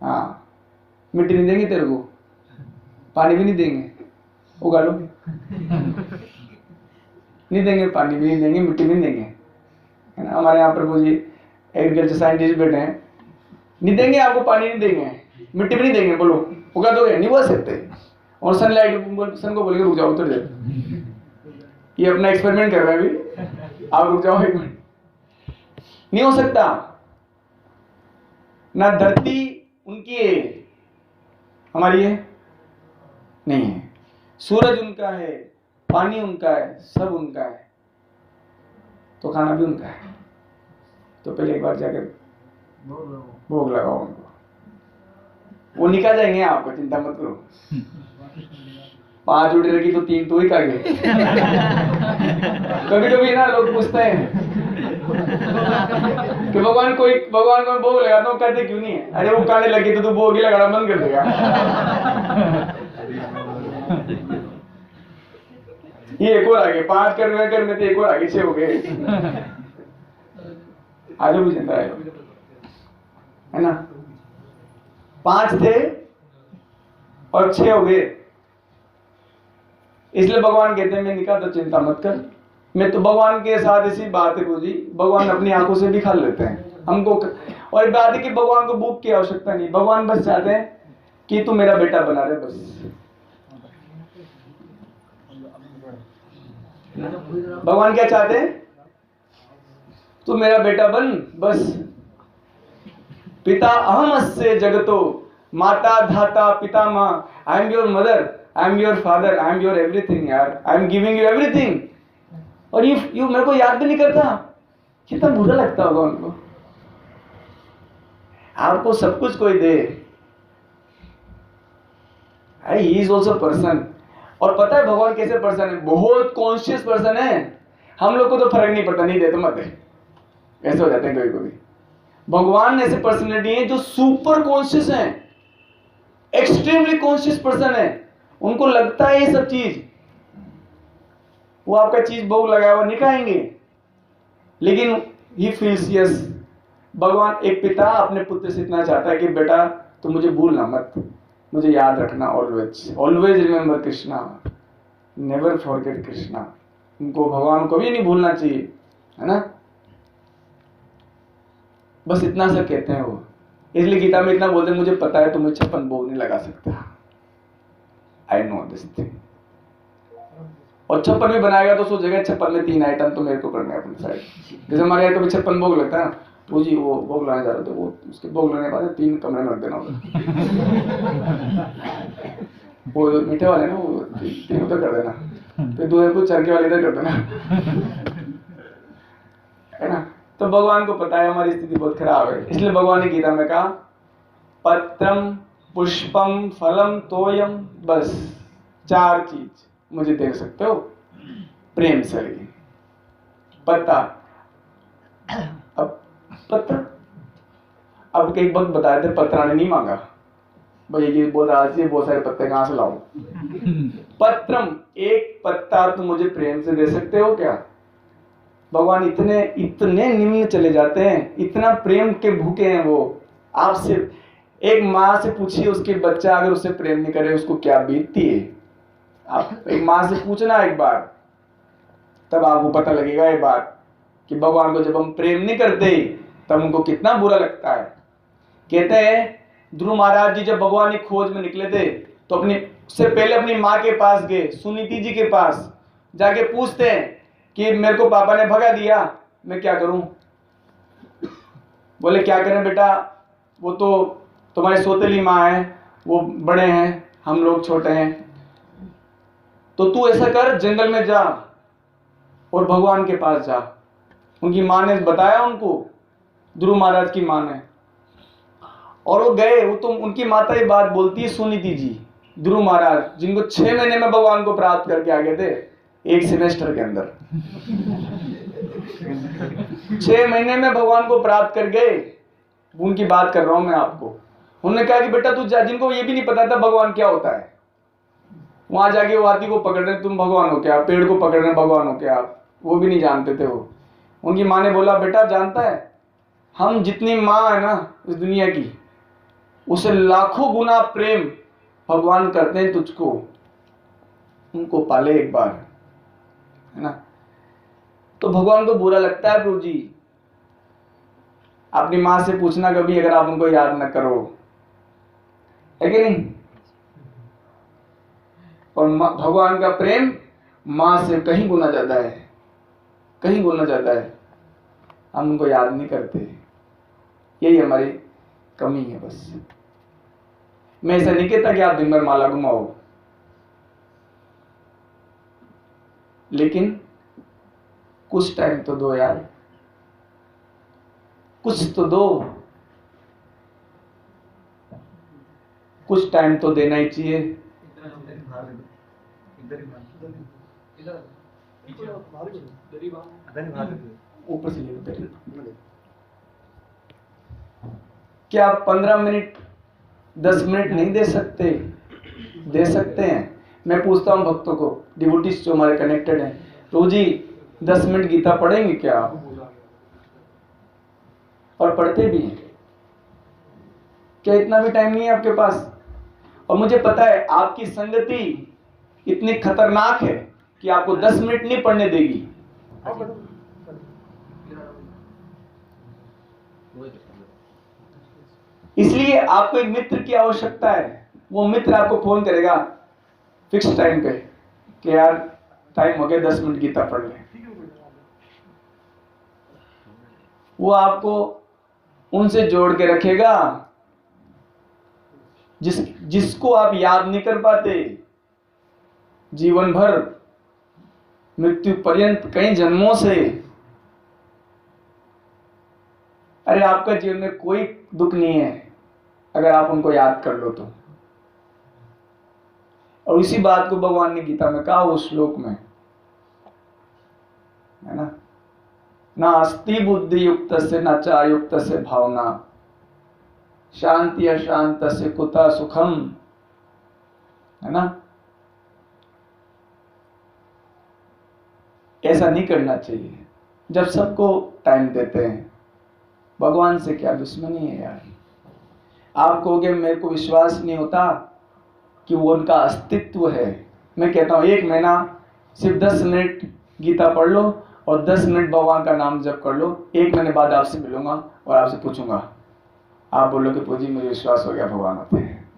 [SPEAKER 1] हाँ, मिट्टी नहीं देंगे तेरे को, पानी भी नहीं देंगे, उगा लो। नहीं देंगे, पानी भी नहीं देंगे, मिट्टी भी नहीं देंगे, है ना। हमारे यहाँ प्रभु जी एग्रीकल्चर साइंटिस्ट बैठे हैं, नहीं देंगे आपको, पानी नहीं देंगे, मिट्टी भी नहीं देंगे, बोलो उगा दोगे? नहीं उगा सकते। और सनलाइट, सन को बोलेंगे रुक जाओ, उतर जाओ, ये अपना एक्सपेरिमेंट कर रहे हैं अभी, आप रुक जाओ एक मिनट। नहीं हो सकता ना, धरती उनकी है, हमारी है नहीं है। सूरज उनका है, पानी उनका है, सब उनका है, तो खाना भी उनका है। तो पहले एक बार जाकर भोग लगाओ उनको, वो निकाल जाएंगे आपको, चिंता मत करो। 5 उड़ रही तो 3 तो ही खा गए। कभी कभी ना लोग पूछते हैं कि भगवान को भोग लगाता हूँ, कहते क्यों नहीं है? अरे वो खाने लगे तो तू भोग ही लगाना बंद कर देगा। ये एक और आगे 5 कर में तो एक और आगे 6 हो गए। आजो भी जिंदा है ना। 5 थे और 6 हो गए, इसलिए भगवान कहते हैं मैं निकाल तो चिंता मत कर। मैं तो भगवान के साथ ऐसी बात है गुरुजी, भगवान अपनी आंखों से भी खा लेते हैं हमको। और बात है कि भगवान को भूख की आवश्यकता नहीं, भगवान बस चाहते हैं कि तू मेरा बेटा बना रहे, बस। भगवान क्या चाहते हैं? तू मेरा बेटा बन, बस। पिता अहम अस्ये जगतो माता धाता पितामह, I am your mother, I am your father, I am your everything यार, I am giving you everything. और यू मेरे को याद भी नहीं करता, कितना बुरा लगता होगा उनको। आपको सब कुछ कोई दे, ही इज ऑल्सो पर्सन। और पता है भगवान कैसे पर्सन है? बहुत कॉन्शियस पर्सन है। हम लोग को तो फर्क नहीं पड़ता, नहीं दे तो मत दे, ऐसे हो जाते हैं कभी कभी। भगवान ऐसे पर्सनैलिटी है जो सुपर कॉन्शियस है, एक्सट्रीमली कॉन्शियस पर्सन है। उनको लगता है ये सब चीज, वो आपका चीज भोग लगाया हुआ नहीं खाएंगे, लेकिन ही फील्स यस। भगवान एक पिता अपने पुत्र से इतना चाहता है कि बेटा तुम मुझे भूलना मत, मुझे याद रखना, always always remember Krishna, never forget Krishna. उनको भगवान को भी नहीं भूलना चाहिए, है ना। बस इतना सा कहते हैं वो, इसलिए गीता में इतना बोलते हैं, मुझे पता है तुम्हें 56 भोग नहीं लगा सकता, आई नो दिस थिंग। और 56 भी बनाएगा तो सोचेगा 56 में 3 आइटम तो मेरे को करने हैं अपनी साइड। जैसे हमारे यहाँ तो 56 भोग लगता है ना, तो जी वो भोग लाने जा रहे थे, वो उसके भोग लाने के बाद 3 कमरे में रख देना उधर। वो मीठे वाले ना, वो 3 उधर कर देना, फिर 2 को चरके वाले इधर कर देना, है ना। तो भगवान को पता है हमारी स्थिति बहुत खराब है, इसलिए भगवान ने गीता में कहा पत्रम पुष्पम फलम तोयम, बस 4 चीज मुझे दे सकते हो। प्रेम सड़ गई। पत्ता, अब पत्ता, अब कई वक्त बताए थे पत्रा ने नहीं मांगा, भैया ये बहुत राशि है, बहुत सारे पत्ते कहां से लाऊं? पत्रम, एक पत्ता तुम मुझे प्रेम से दे सकते हो क्या? भगवान इतने इतने निम्न चले जाते हैं, इतना प्रेम के भूखे हैं वो। आपसे एक माँ से पूछिए, उसके बच्चा अगर उससे प्रेम नहीं करे उसको क्या बीतती है। आप एक माँ से पूछना एक बार, तब आपको पता लगेगा ये बात कि भगवान को जब हम प्रेम नहीं करते तब उनको कितना बुरा लगता है। कहते हैं ध्रुव महाराज जी जब भगवान की खोज में निकले थे तो अपनी उससे पहले अपनी माँ के पास गए, सुनीति जी के पास जाके पूछते हैं कि मेरे को पापा ने भगा दिया, मैं क्या करूं? बोले क्या करें बेटा, वो तो तुम्हारी सौतेली माँ है, वो बड़े हैं, हम लोग छोटे हैं, तो तू ऐसा कर जंगल में जा और भगवान के पास जा। उनकी माँ ने बताया उनको, ध्रुव महाराज की माँ ने, और वो गए। वो तो उनकी माता ये बात बोलती है, सुनीति जी, ध्रुव महाराज जिनको 6 महीने में भगवान को प्राप्त करके आ गए थे, एक सेमेस्टर के अंदर 6 महीने में भगवान को प्राप्त कर गए। उनकी बात कर रहा हूं मैं आपको। उन्होंने कहा कि बेटा तू जा, जिनको ये भी नहीं पता था भगवान क्या होता है, वहां जाके वो हाथी को पकड़ रहे, तुम भगवान हो क्या? पेड़ को पकड़ रहे, भगवान हो क्या आप? वो भी नहीं जानते थे वो। उनकी माँ ने बोला बेटा जानता है, हम जितनी माँ है ना इस दुनिया की, उसे लाखों गुना प्रेम भगवान करते हैं तुझको। उनको पाले एक बार, है ना? तो भगवान को बुरा लगता है प्रभु जी। अपनी माँ से पूछना कभी अगर आप उनको याद न करो, है कि नहीं? और भगवान का प्रेम माँ से कहीं गुना ज्यादा है, कहीं गुना ज्यादा है। हम उनको याद नहीं करते, यही हमारी कमी है बस। मैं ऐसा नहीं कहता कि आप दिन भर माला घुमाओ, लेकिन कुछ टाइम तो दो यार, कुछ तो दो, कुछ टाइम तो देना ही चाहिए। ऊपर से ले, क्या आप 15 मिनट 10 मिनट नहीं दे सकते? दे सकते हैं। मैं पूछता हूं भक्तों को, डिवोटीज जो हमारे कनेक्टेड हैं, प्रभु जी 10 मिनट गीता पढ़ेंगे क्या आप? और पढ़ते भी हैं क्या? इतना भी टाइम नहीं है आपके पास? और मुझे पता है आपकी संगति इतनी खतरनाक है कि आपको 10 मिनट नहीं पढ़ने देगी। इसलिए आपको एक मित्र की आवश्यकता है। वो मित्र आपको फोन करेगा फिक्स टाइम पे कि यार टाइम हो गया, 10 मिनट गीता पढ़ ले। वो आपको उनसे जोड़ के रखेगा जिसको आप याद नहीं कर पाते जीवन भर, मृत्यु पर्यंत, कई जन्मों से। अरे आपका जीवन में कोई दुख नहीं है अगर आप उनको याद कर लो तो। और इसी बात को भगवान ने गीता में कहा उस श्लोक में, है ना? नास्ति बुद्धि युक्त से न चा युक्त से भावना, शांति अशांत से कुता सुखम, है ना? ऐसा नहीं करना चाहिए। जब सबको टाइम देते हैं, भगवान से क्या दुश्मनी है यार? आप कहोगे मेरे को विश्वास नहीं होता कि वो उनका अस्तित्व है। मैं कहता हूं 1 महीना सिर्फ 10 मिनट गीता पढ़ लो और 10 मिनट भगवान का नाम जप कर लो। 1 महीने बाद आपसे मिलूंगा और आपसे पूछूंगा, आप बोलोगे प्रभु जी मुझे विश्वास हो गया भगवान होते हैं।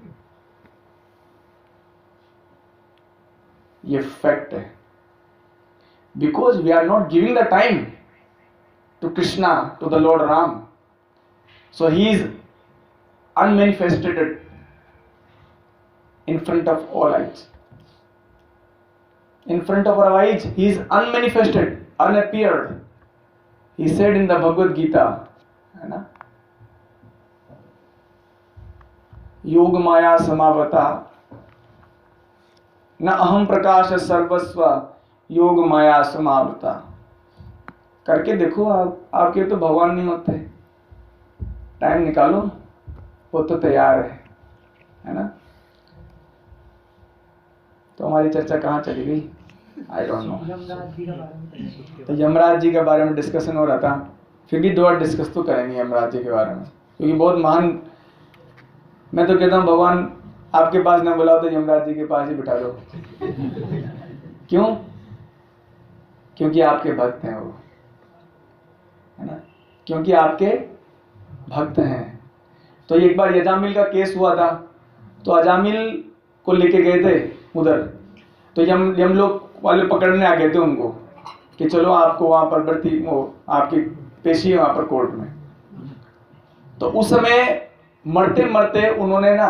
[SPEAKER 1] ये फैक्ट है। Because we are not giving the time to Krishna, to the lord Ram, so he is unmanifested in front of all eyes. In front of our eyes, he is unmanifested, unappeared. He said in the Bhagavad Gita, है ना? योग माया समावता न अहम प्रकाश सर्वस्व योग माया समावृता। करके देखो आपके तो भगवान नहीं होते, टाइम निकालो, वो तो तैयार है ना। तो हमारी चर्चा कहाँ चली गई, आई डोंट नो। तो यमराज जी के बारे में डिस्कशन हो रहा था, फिर भी 2 बार डिस्कस तो करेंगे यमराज जी के बारे में, क्योंकि बहुत महान। मैं तो कहता हूँ भगवान आपके पास ना बुलाओ तो यमराज जी के पास ही बिठा दो। क्यों? क्योंकि आपके भक्त हैं वो, है ना, क्योंकि आपके भक्त हैं। तो एक बार यजामिल का केस हुआ था, तो अजामिल को लेके गए थे उधर, तो यम लोग वाले पकड़ने आ गए थे उनको कि चलो आपको वहां पर भर्ती, वो आपकी पेशी है वहां पर कोर्ट में। तो उस समय मरते मरते उन्होंने ना,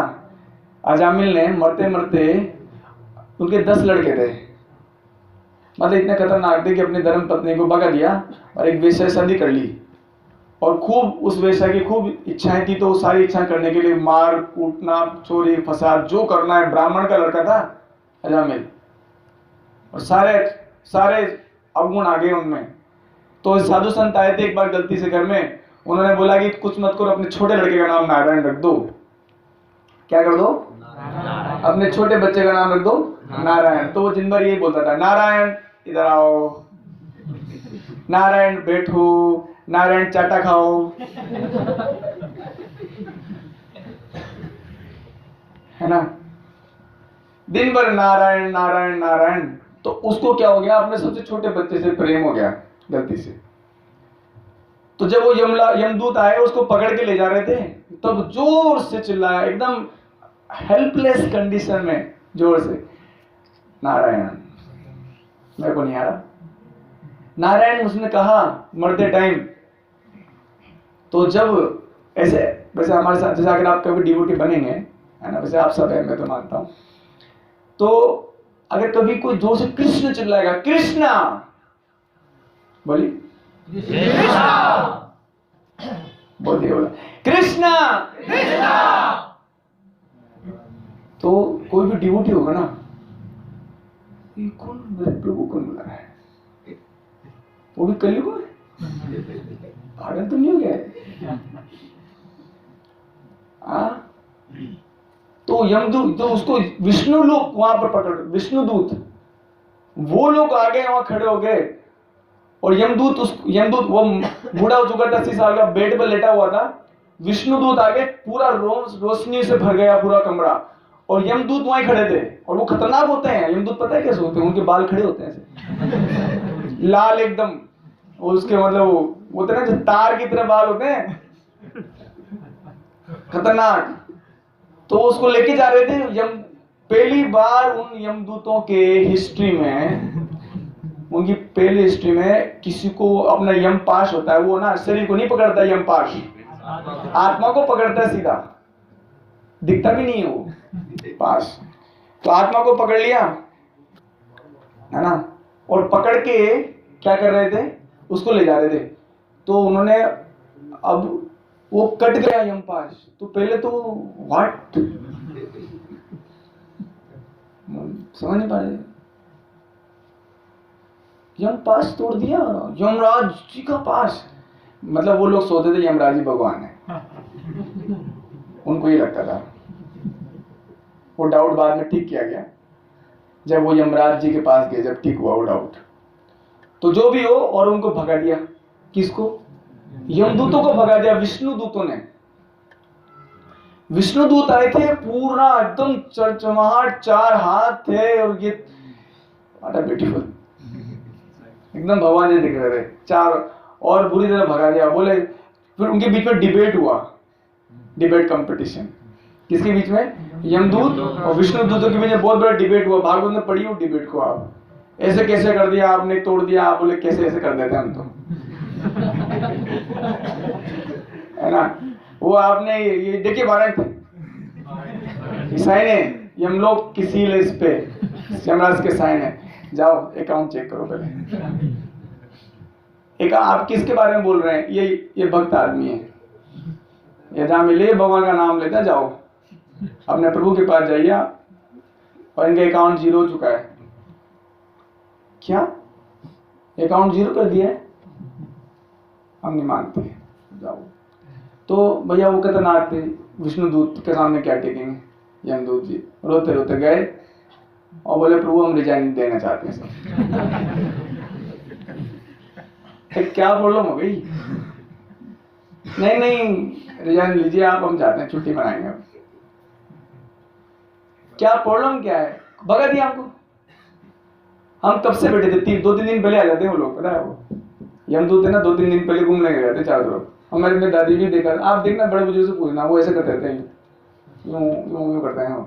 [SPEAKER 1] अजामिल ने मरते मरते, उनके 10 लड़के थे, मतलब इतने खतरनाक थे कि अपनी धर्म पत्नी को भगा दिया और एक वेश्या से शादी कर ली, और खूब उस वेश्या की खूब इच्छाएं थी, तो सारी इच्छा करने के लिए मार कूटना, चोरी फसाद जो करना है। ब्राह्मण का लड़का था अजामिल, और सारे सारे अवगुण आ गए उनमें। तो साधु संत आए थे एक बार गलती से घर में, उन्होंने बोला कि कुछ मत करो, अपने छोटे लड़के का नाम नारायण रख दो। क्या कर दो? अपने छोटे बच्चे का नाम रख दो नारायण। तो वो दिन भर यही बोलता था, नारायण इधर आओ, नारायण बैठो, नारायण चाटा खाओ, है ना, दिन भर नारायण नारायण नारायण। तो उसको क्या हो गया, अपने सबसे छोटे बच्चे से प्रेम हो गया गलती से। तो जब वो यमदूत आए उसको पकड़ के ले जा रहे थे, तब जोर से चिल्लाया, एकदम हेल्पलेस कंडीशन में जोर से, नारायण। मेरे को नहीं आ रहा नारायण, उसने कहा मरते टाइम। तो जब ऐसे, वैसे हमारे साथ जैसे अगर आप कभी डिवोटी बनेंगे, है ना, वैसे आप सब है, मैं तो मानता हूं, तो अगर कभी कोई जोर से कृष्ण चिल्लाएगा, कृष्णा बोली, बोल दिया, बोला कृष्णा, तो कोई भी डिवोटी होगा ना, ये कौन प्रभु कौन बुला रहा है, वो भी कलयुग में, पागल तो नहीं हो गया है? तो यमदूत, तो उसको विष्णु लोग वहां पर पकड़, विष्णु दूत, वो लोग आ गए, वहां खड़े हो गए, और यमदूत वो बूढ़ा हो चुका था, 80 साल का, बेड पर लेटा हुआ था। विष्णुदूत आगे, पूरा रोशनी से भर गया पूरा कमरा, और यमदूत वहीं खड़े थे। और वो खतरनाक होते हैं यमदूत, पता है कैसे होते हैं? उनके बाल खड़े होते हैं ऐसे लाल एकदम, उसके मतलब वो होते हैं ना जो तार की तरह बाल होते हैं, खतरनाक। तो उसको लेके जा रहे थे पहली बार उन यमदूतों के हिस्ट्री में, उनकी पहली हिस्ट्री में किसी को अपना यम पाश होता है, वो ना शरीर को नहीं पकड़ता यम पाश, आत्मा को पकड़ता है सीधा, दिखता भी नहीं है वो पाश। तो आत्मा को पकड़ लिया, है ना, और पकड़ के क्या कर रहे थे, उसको ले जा रहे थे। तो उन्होंने, अब वो कट गया यम पाश, तो पहले तो व्हाट, समझ नहीं पा रहे, यम पास तोड़ दिया, यमराज जी का पास, मतलब वो लोग सोचते थे यमराज जी भगवान है, उनको ये लगता था। वो डाउट बाद में ठीक किया गया, जब वो यमराज जी के पास गए, जब ठीक हुआ वो डाउट। तो जो भी हो, और उनको भगा दिया, किसको? यमदूतों को भगा दिया विष्णु दूतों ने। विष्णु दूत आए थे, पूरा एकदम चमचमाहट, 4 हाथ थे, और ये ब्यूटीफुल, एकदम भगवान जी दिख रहे थे 4, और बुरी तरह भगा दिया। बोले, फिर उनके बीच में डिबेट हुआ, डिबेट कंपटीशन, किसके बीच में? यमदूत और विष्णु दूतों के बीच में बहुत बड़ा डिबेट हुआ। भागवत में पढ़ी हो डिबेट को आप, ऐसे कैसे कर दिया आपने, तोड़ दिया। आप बोले कैसे ऐसे कर देते हम तो है ना। वो आपने ये देखिए वारंट साइन है, यमलोक की सील है इस पे, यमराज के साइन है। जाओ अकाउंट चेक करो पहले। एक आप किसके बारे में बोल रहे हैं? ये भक्त आदमी है, ये जहां मिले भगवान का नाम लेता, जाओ अपने प्रभु के पास जाइए, और इनके अकाउंट 0 हो चुका है। क्या अकाउंट 0 कर दिया है? हम नहीं मानते, जाओ। तो भैया वो खतरनाक थे, विष्णुदूत के सामने क्या टेकेंगे? यमदूत जी रोते रोते गए और बोले प्रभु हम रिजाइन देना चाहते हैं सब। क्या प्रॉब्लम हो गई? नहीं रिजाइन लीजिए आप, हम चाहते हैं छुट्टी मनाएंगे अब। क्या प्रॉब्लम क्या है? भगा दिया हमको। हम कब से बैठे थे? 2-3 दिन पहले आ जाते हैं वो लोग, पता है वो यमदूत है ना, 2-3 दिन पहले घूमने गए थे चारों तरफ। हमारे में दादी भी देखा, आप देखना बड़े बुजुर्ग से पूछना, वो ऐसे करते रहते हैं, यूं करते हैं।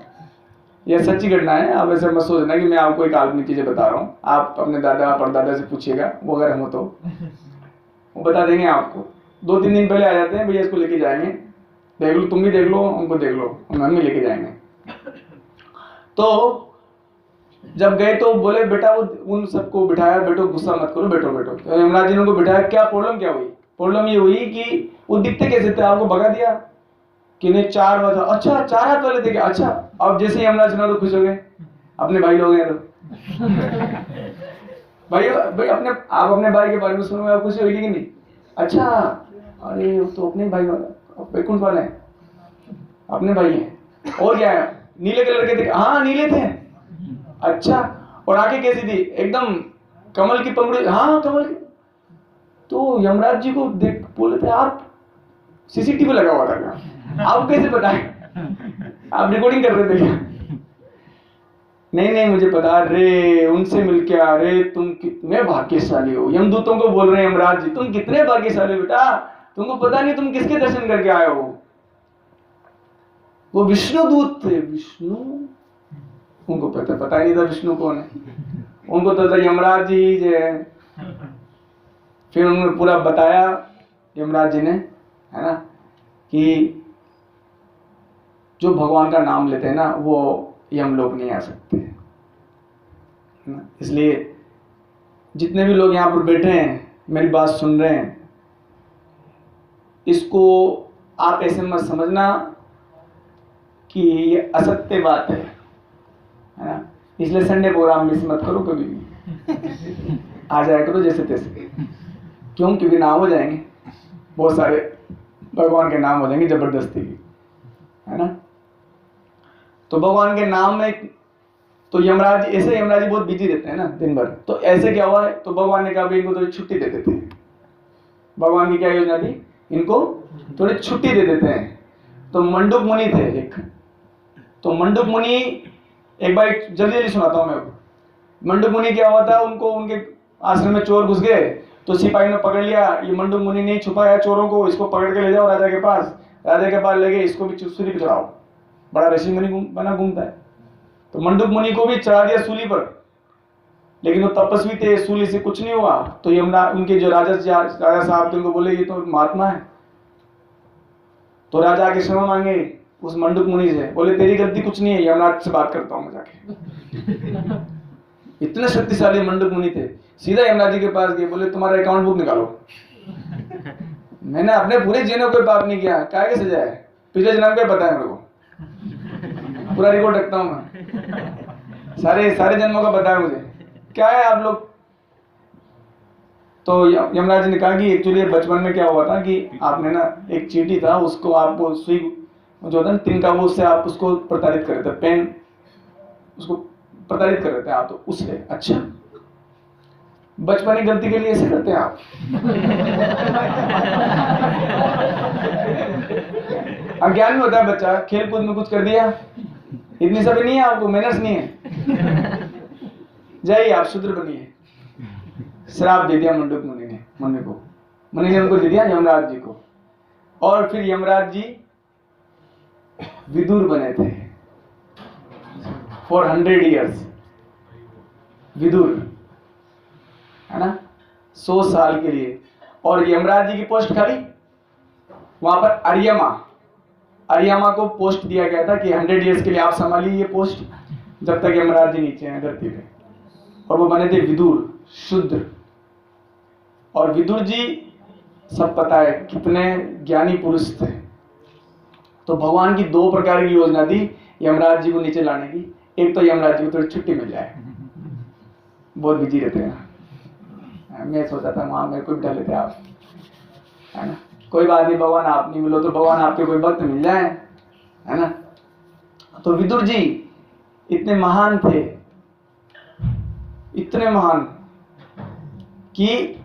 [SPEAKER 1] ये सच्ची घटना है, आप ऐसे मत सोचना कि मैं आपको एक काल्पनिक चीजें बता रहा हूँ। आप अपने दादा परदादा से पूछिएगा, वो अगर हम हो तो वो बता देंगे आपको। 2-3 दिन पहले आ जाते हैं, भैया इसको लेके जाएंगे, देख लो, तुम भी देख लो, उनको देख लो, हम भी लेके जाएंगे। तो जब गए तो बोले बेटा, वो उन सबको बिठाया, बैठो गुस्सा मत करो, बैठो बैठो। तो यमराज जी ने उनको बिठाया। क्या प्रॉब्लम क्या हुई? प्रॉब्लम ये हुई कि वो दिखते कैसे थे? आपको भगा दिया कि नहीं 4 बजा, अच्छा 4 हाथ वाले थे क्या? अच्छा। अब जैसे यमराज सुना तो खुश हो गए, अपने भाई लोग हैं तो भाई अपने आप अपने भाई के बारे में सुनो, आप खुश होगी कि नहीं? अच्छा, अरे तो अपने भाई वाला वैकुंठ वाले हैं, अपने भाई हैं। और क्या है? नीले कलर के थे? हाँ नीले थे। अच्छा, और आंखें कैसी थी? एकदम कमल की पंखुड़ी? हाँ कमल की। तो यमराज जी को देख बोले थे आप सीसीटीवी लगा हुआ था क्या? आपको कैसे पता है? आप रिकॉर्डिंग कर रहे थे क्या? नहीं मुझे पता। रे उनसे मिल के आ रहे, तुम कितने भाग्यशाली हो। यमदूतों को बोल रहे हैं यमराज जी, तुम कितने भाग्यशाली हो बेटा, तुमको पता नहीं तुम किसके दर्शन करके आए हो। वो विष्णु दूत थे। विष्णु? उनको पता ही नहीं था विष्णु कौन है। उनको तो था यमराज जी जो है। फिर उन्होंने पूरा बताया यमराज जी ने, है ना, कि जो भगवान का नाम लेते हैं ना वो यमलोक नहीं आ सकते, है ना। इसलिए जितने भी लोग यहाँ पर बैठे हैं, मेरी बात सुन रहे हैं, इसको आप ऐसे मत समझना कि ये असत्य बात है ना। इसलिए संडे प्रोग्राम मिस मत करो कभी भी, आ जाया करो जैसे तैसे। क्यों? क्योंकि नाम हो जाएंगे बहुत सारे, भगवान के नाम हो जाएंगे जबरदस्ती की, है ना। तो भगवान के नाम में तो यमराज ऐसे, यमराज बहुत बिजी रहते हैं ना दिन भर। तो ऐसे क्या हुआ है, तो भगवान ने कहा भाई इनको थोड़ी छुट्टी दे देते हैं। भगवान की क्या योजना थी? इनको थोड़ी छुट्टी दे देते हैं। तो मंडूक मुनि थे एक, तो मंडूक मुनि, एक बार जल्दी सुनाता हूं मैं। मंडूक मुनि क्या हुआ था, उनको उनके आश्रम में चोर घुस गए, तो सिपाही ने पकड़ लिया। ये मंडूक मुनि ने छुपाया चोरों को, इसको पकड़ के ले जाओ राजा के पास। राजा के पास ले गए, इसको भी सूली पे चढ़ाओ। बड़ा ऋषि मुनि बना घूमता है। तो मंडूक मुनि को भी चढ़ा दिया सूली पर, लेकिन वो तपस्वी थे, सूली से कुछ नहीं हुआ। तो यमराज, उनके जो राजा साहब थे, उनको बोले ये तो महात्मा है। तो राजा आके क्षमा मांगे उस मंडूक मुनि से, बोले तेरी गलती कुछ नहीं है, यमराज से बात करता हूं मैं जाके। इतने शक्तिशाली मंडूक मुनि थे, सीधा यमराज जी के पास गए, बोले तुम्हारा अकाउंट बुक निकालो। मैंने अपने पूरे जीवन कोई पाप नहीं किया, क्या के सजा है? पिछले जन्म का पता है मेरे को, पूरा रिकॉर्ड रखता हूं मैं, सारे जन्मों का पता है मुझे। क्या है आप लोग? तो यमराज ने कहा कि एक्चुअली बचपन में क्या हुआ था कि आपने ना एक चींटी था, उसको आप सुई जो होता है ना तिनका, वो उससे आप उसको प्रताड़ित कर रहे थे, पेन उसको प्रताड़ित कर रहे थे आप, तो उससे। अच्छा, बचपन की गलती के लिए ऐसे करते हैं आप? अज्ञान में होता है बच्चा, खेल कूद में कुछ कर दिया, इतनी सभी नहीं है आपको, मैनर्स नहीं है। जाइए आप शुद्र बनिए। श्राप दे दिया मंडूक मुनि ने, मुनि ने उनको दे दिया यमराज जी को। और फिर यमराज जी विदुर बने थे फॉर 100 years। विदुर, है ना, 100 साल के लिए। और यमराज जी की पोस्ट खाली, वहां पर अरियमा को पोस्ट दिया गया था कि 100 years के लिए आप संभालिए ये पोस्ट, जब तक यमराज जी नीचे हैं धरती पे। और वो बने थे विदुर, शुद्र। और विदुर जी, सब पता है कितने ज्ञानी पुरुष थे। तो भगवान की 2 प्रकार की योजना थी यमराज जी को नीचे लाने की। एक तो यमराज जी को थोड़ी छुट्टी मिल जाए, बहुत बिजी रहते हैं। मैं सोचा था वहाँ मेरे को बिठा लेते आप, है ना। कोई बात नहीं, भगवान आप नहीं मिलो तो भगवान आपके कोई भक्त मिल जाए, है ना। तो विदुर जी इतने महान थे, इतने महान कि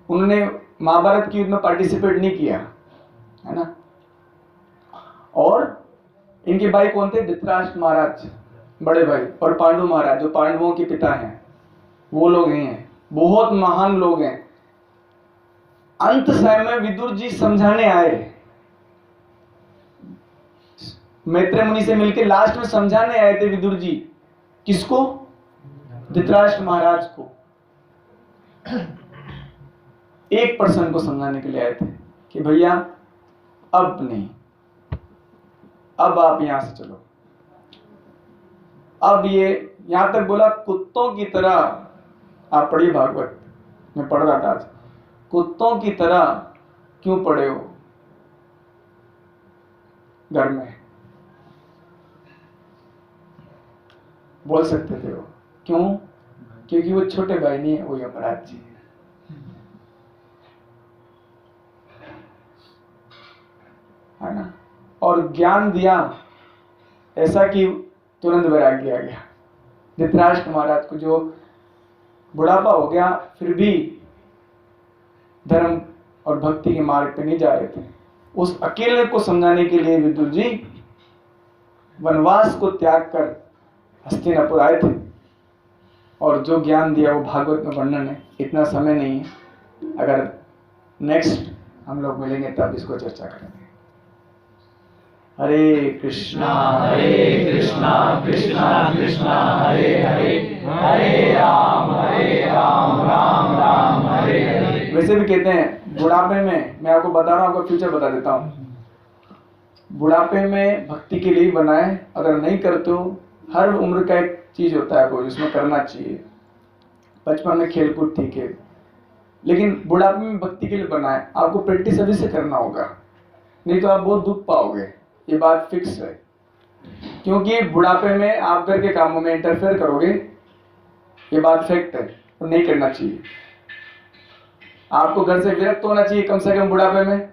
[SPEAKER 1] उन्होंने महाभारत की युद्ध में पार्टिसिपेट नहीं किया, है ना। और इनके भाई कौन थे? धृतराष्ट्र महाराज बड़े भाई, और पांडु महाराज जो पांडवों के पिता हैं, वो लोग हैं, बहुत महान लोग हैं। अंत समय में विदुर जी समझाने आए, मैत्रेय मुनि से मिलकर लास्ट में समझाने आए थे विदुर जी। किसको? धृतराष्ट्र महाराज को। एक पर्सन को समझाने के लिए आए थे कि भैया अब नहीं, अब आप यहां से चलो। अब ये यहां तक बोला, कुत्तों की तरह, आप पढ़िए भागवत, मैं पढ़ रहा था आज, कुत्तों की तरह क्यों पड़े हो घर में? बोल सकते थे वो, क्यों? क्योंकि वो छोटे भाई नहीं है, वो यमराज जी है ना। और ज्ञान दिया ऐसा कि तुरंत वैराग्य आ गया। धृतराष्ट्र महाराज को जो बुढ़ापा हो गया, फिर भी धर्म और भक्ति के मार्ग पे नहीं जा रहे थे। उस अकेले को समझाने के लिए विदुर जी वनवास को त्याग कर हस्तिनापुर आए थे, और जो ज्ञान दिया वो भागवत में वर्णन है। इतना समय नहीं है, अगर नेक्स्ट हम लोग मिलेंगे तब इसको चर्चा करेंगे। हरे कृष्णा कृष्णा कृष्णा हरे हरे, हरे राम राम राम हरे हरे। वैसे भी कहते हैं बुढ़ापे में, मैं आपको बता रहा हूँ, आपको फ्यूचर बता देता हूँ, बुढ़ापे में भक्ति के लिए बनाए, अगर नहीं करते हो, हर उम्र का एक चीज होता है कोई, उसमें करना चाहिए। बचपन में खेलकूद ठीक है, लेकिन बुढ़ापे में भक्ति के लिए बनाए, आपको प्रैक्टिस अभी से करना होगा, नहीं तो आप बहुत दुख पाओगे, ये बात फिक्स है। क्योंकि बुढ़ापे में आप घर के कामों में इंटरफेयर करोगे, ये बात फैक्ट है, और नहीं करना चाहिए। आपको घर से विरक्त होना चाहिए कम से कम बुढ़ापे में,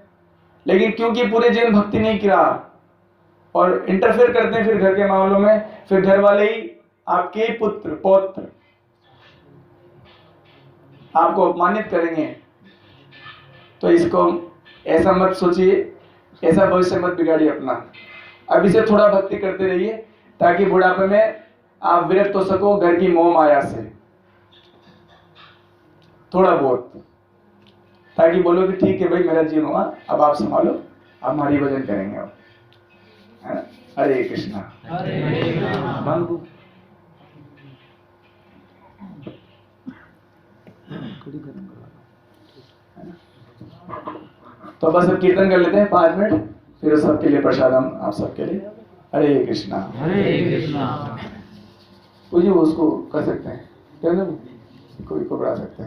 [SPEAKER 1] लेकिन क्योंकि पूरे जीवन भक्ति नहीं किया और इंटरफेयर करते हैं फिर घर के मामलों में, फिर घर वाले ही आपके पुत्र पौत्र आपको अपमानित करेंगे। तो इसको ऐसा मत सोचिए, ऐसा भविष्य मत बिगाड़िए अपना। अभी से थोड़ा भक्ति करते रहिए ताकि बुढ़ापे में आप विरक्त हो सको घर की मोह माया से, थोड़ा बहुत, ताकि बोलो कि ठीक है भाई मेरा जीवन हुआ, अब आप संभालो, अब हमारी भजन करेंगे अब, है ना। हरे कृष्णा बांधू। तो बस अब कीर्तन कर लेते हैं 5 मिनट, फिर सबके लिए प्रसाद हम आप सबके लिए। हरे कृष्णा कोई उसको कर सकते हैं, कोई को बढ़ा सकते हैं।